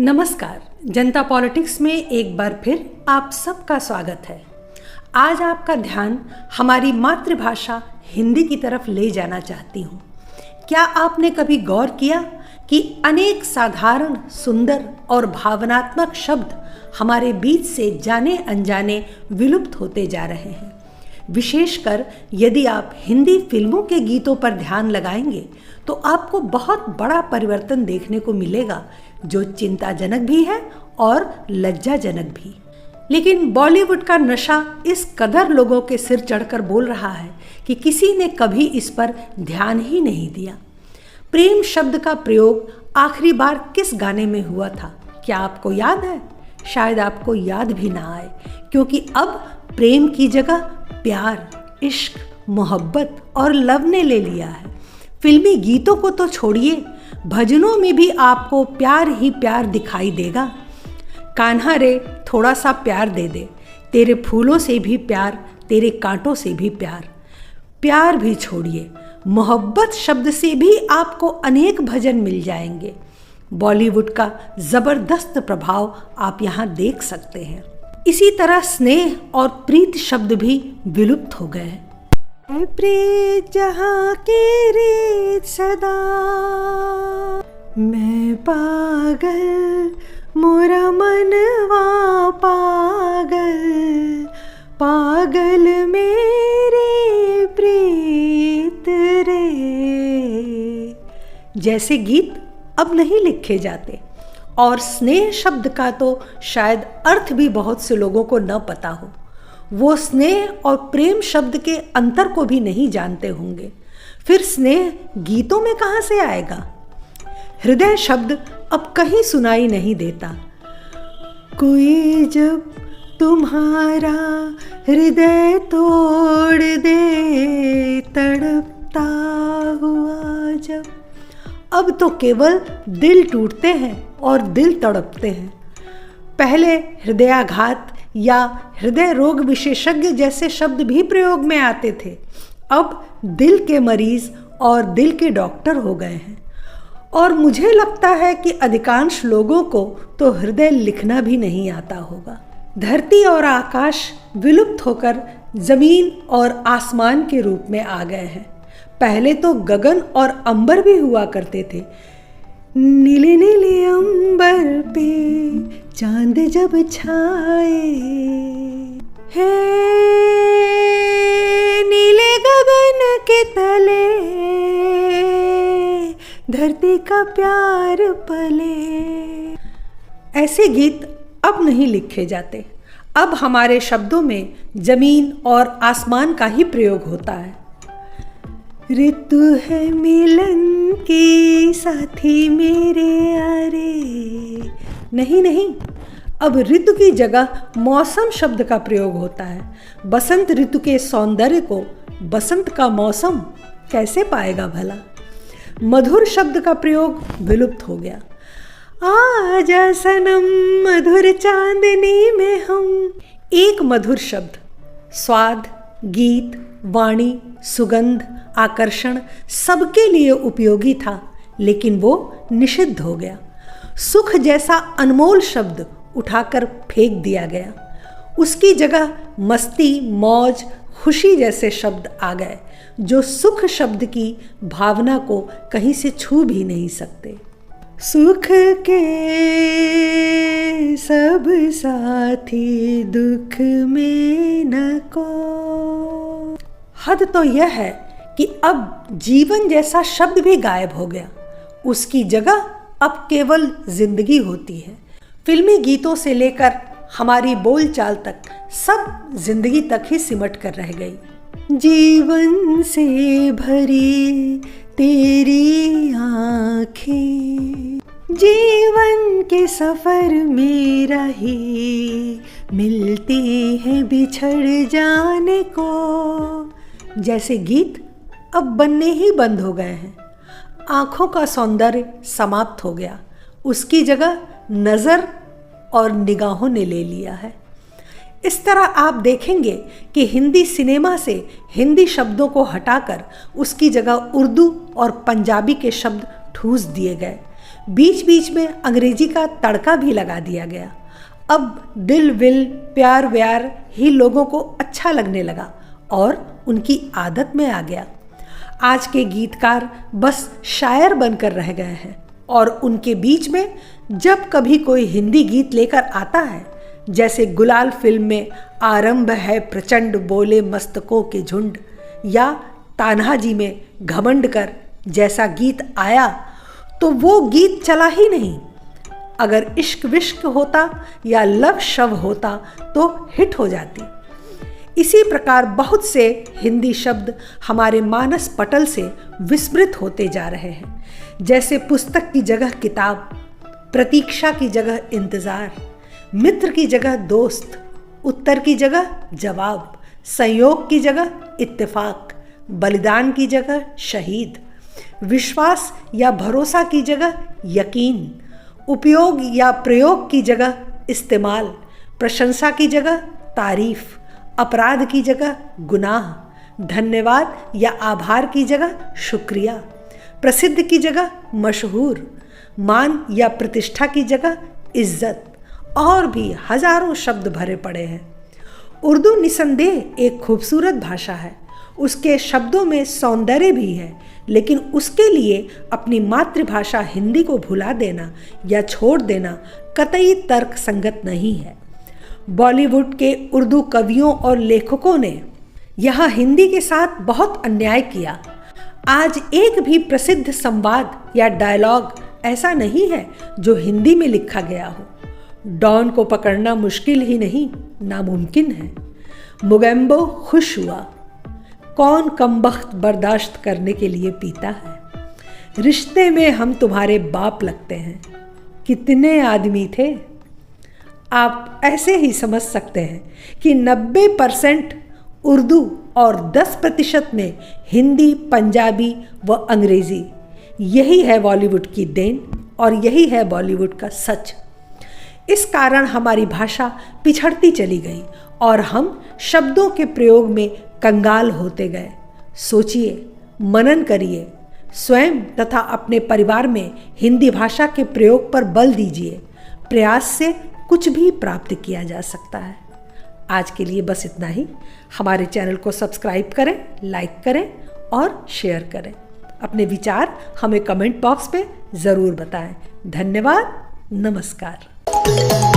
नमस्कार। जनता पॉलिटिक्स में एक बार फिर आप सबका स्वागत है। आज आपका ध्यान हमारी मातृभाषा हिंदी की तरफ ले जाना चाहती हूँ। क्या आपने कभी गौर किया कि अनेक साधारण, सुंदर और भावनात्मक शब्द हमारे बीच से जाने अनजाने विलुप्त होते जा रहे हैं। विशेषकर यदि आप हिंदी फिल्मों के गीतों पर ध्यान लगाएंगे तो आपको बहुत बड़ा परिवर्तन देखने को मिलेगा, जो चिंताजनक भी है और लज्जाजनक भी। लेकिन बॉलीवुड का नशा इस कदर लोगों के सिर चढ़कर बोल रहा है कि किसी ने कभी इस पर ध्यान ही नहीं दिया। प्रेम शब्द का प्रयोग आखिरी बार किस गाने में हुआ था, क्या आपको याद है? शायद आपको याद भी ना आए, क्योंकि अब प्रेम की जगह प्यार, इश्क, मोहब्बत और लव ने ले लिया है। फिल्मी गीतों को तो छोड़िए, भजनों में भी आपको प्यार ही प्यार दिखाई देगा। कान्हा रे थोड़ा सा प्यार दे दे, तेरे फूलों से भी प्यार, तेरे कांटों से भी प्यार। प्यार भी छोड़िए, मोहब्बत शब्द से भी आपको अनेक भजन मिल जाएंगे। बॉलीवुड का ज़बरदस्त प्रभाव आप यहाँ देख सकते हैं। इसी तरह स्नेह और प्रीत शब्द भी विलुप्त हो गए हैं। प्रीत जहाँ की रीत सदा, मैं पागल मोरा मनवा पागल, पागल मेरी प्रीत रे। जैसे गीत अब नहीं लिखे जाते और स्नेह शब्द का तो शायद अर्थ भी बहुत से लोगों को न पता हो। वो स्नेह और प्रेम शब्द के अंतर को भी नहीं जानते होंगे। फिर स्नेह गीतों में कहाँ से आएगा? हृदय शब्द अब कहीं सुनाई नहीं देता। कोई जब तुम्हारा हृदय तोड़ दे, तड़पता हुआ जब। अब तो केवल दिल टूटते हैं और दिल तड़पते हैं। पहले हृदयाघात या हृदय रोग विशेषज्ञ जैसे शब्द भी प्रयोग में आते थे। अब दिल के मरीज और दिल के डॉक्टर हो गए हैं। और मुझे लगता है कि अधिकांश लोगों को तो हृदय लिखना भी नहीं आता होगा। धरती और आकाश विलुप्त होकर जमीन और आसमान के रूप में आ गए हैं। पहले तो गगन और अंबर भी हुआ करते थे। नीले नीले अंबर पे चांद जब छाए, है नीले गगन के तले धरती का प्यार पले। ऐसे गीत अब नहीं लिखे जाते। अब हमारे शब्दों में जमीन और आसमान का ही प्रयोग होता है। ऋतु है मिलन की साथी मेरे यारे। नहीं, अब ऋतु की जगह मौसम शब्द का प्रयोग होता है। बसंत ऋतु के सौंदर्य को बसंत का मौसम कैसे पाएगा भला? मधुर शब्द का प्रयोग विलुप्त हो गया। आजा सनम मधुर चांदनी में हम। एक मधुर शब्द स्वाद, गीत, वाणी, सुगंध, आकर्षण सबके लिए उपयोगी था, लेकिन वो निषिद्ध हो गया। सुख जैसा अनमोल शब्द उठाकर फेंक दिया गया। उसकी जगह मस्ती, मौज, खुशी जैसे शब्द आ गए, जो सुख शब्द की भावना को कहीं से छू भी नहीं सकते। सुख के सब साथी दुख में न को। हद तो यह है कि अब जीवन जैसा शब्द भी गायब हो गया। उसकी जगह अब केवल जिंदगी होती है। फिल्मी गीतों से लेकर हमारी बोलचाल तक सब जिंदगी तक ही सिमट कर रह गई। जीवन से भरी तेरी आँखें, जीवन के सफर में रही, मिलती है बिछड़ जाने को। जैसे गीत अब बनने ही बंद हो गए हैं। आँखों का सौंदर्य समाप्त हो गया। उसकी जगह नज़र और निगाहों ने ले लिया है। इस तरह आप देखेंगे कि हिंदी सिनेमा से हिंदी शब्दों को हटाकर उसकी जगह उर्दू और पंजाबी के शब्द ठूस दिए गए। बीच बीच में अंग्रेजी का तड़का भी लगा दिया गया। अब दिल विल प्यार व्यार ही लोगों को अच्छा लगने लगा और उनकी आदत में आ गया। आज के गीतकार बस शायर बनकर रह गए हैं और उनके बीच में जब कभी कोई हिंदी गीत लेकर आता है, जैसे गुलाल फिल्म में आरंभ है प्रचंड बोले मस्तकों के झुंड या तान्हाजी में घमंड कर जैसा गीत आया, तो वो गीत चला ही नहीं। अगर इश्क विश्क होता या लव शव होता तो हिट हो जाती। इसी प्रकार बहुत से हिंदी शब्द हमारे मानस पटल से विस्मृत होते जा रहे हैं, जैसे पुस्तक की जगह किताब, प्रतीक्षा की जगह इंतज़ार, मित्र की जगह दोस्त, उत्तर की जगह जवाब, संयोग की जगह इत्तेफाक, बलिदान की जगह शहीद, विश्वास या भरोसा की जगह यकीन, उपयोग या प्रयोग की जगह इस्तेमाल, प्रशंसा की जगह तारीफ, अपराध की जगह गुनाह, धन्यवाद या आभार की जगह शुक्रिया, प्रसिद्ध की जगह मशहूर, मान या प्रतिष्ठा की जगह इज्जत, और भी हजारों शब्द भरे पड़े हैं। उर्दू निसंदेह एक खूबसूरत भाषा है, उसके शब्दों में सौंदर्य भी है, लेकिन उसके लिए अपनी मातृभाषा हिंदी को भुला देना या छोड़ देना कतई तर्क संगत नहीं है। बॉलीवुड के उर्दू कवियों और लेखकों ने यहाँ हिंदी के साथ बहुत अन्याय किया। आज एक भी प्रसिद्ध संवाद या डायलॉग ऐसा नहीं है जो हिंदी में लिखा गया हो। डॉन को पकड़ना मुश्किल ही नहीं, नामुमकिन है। मुगेम्बो खुश हुआ, कौन कमबख्त बर्दाश्त करने के लिए पीता है। रिश्ते में हम तुम्हारे बाप लगते हैं, कितने आदमी थे। आप ऐसे ही समझ सकते हैं कि 90% उर्दू और 10% में हिंदी, पंजाबी व अंग्रेज़ी। यही है बॉलीवुड की देन और यही है बॉलीवुड का सच। इस कारण हमारी भाषा पिछड़ती चली गई और हम शब्दों के प्रयोग में कंगाल होते गए। सोचिए, मनन करिए, स्वयं तथा अपने परिवार में हिंदी भाषा के प्रयोग पर बल दीजिए। प्रयास से कुछ भी प्राप्त किया जा सकता है। आज के लिए बस इतना ही। हमारे चैनल को सब्सक्राइब करें, लाइक करें और शेयर करें। अपने विचार हमें कमेंट बॉक्स में ज़रूर बताएं। धन्यवाद। नमस्कार।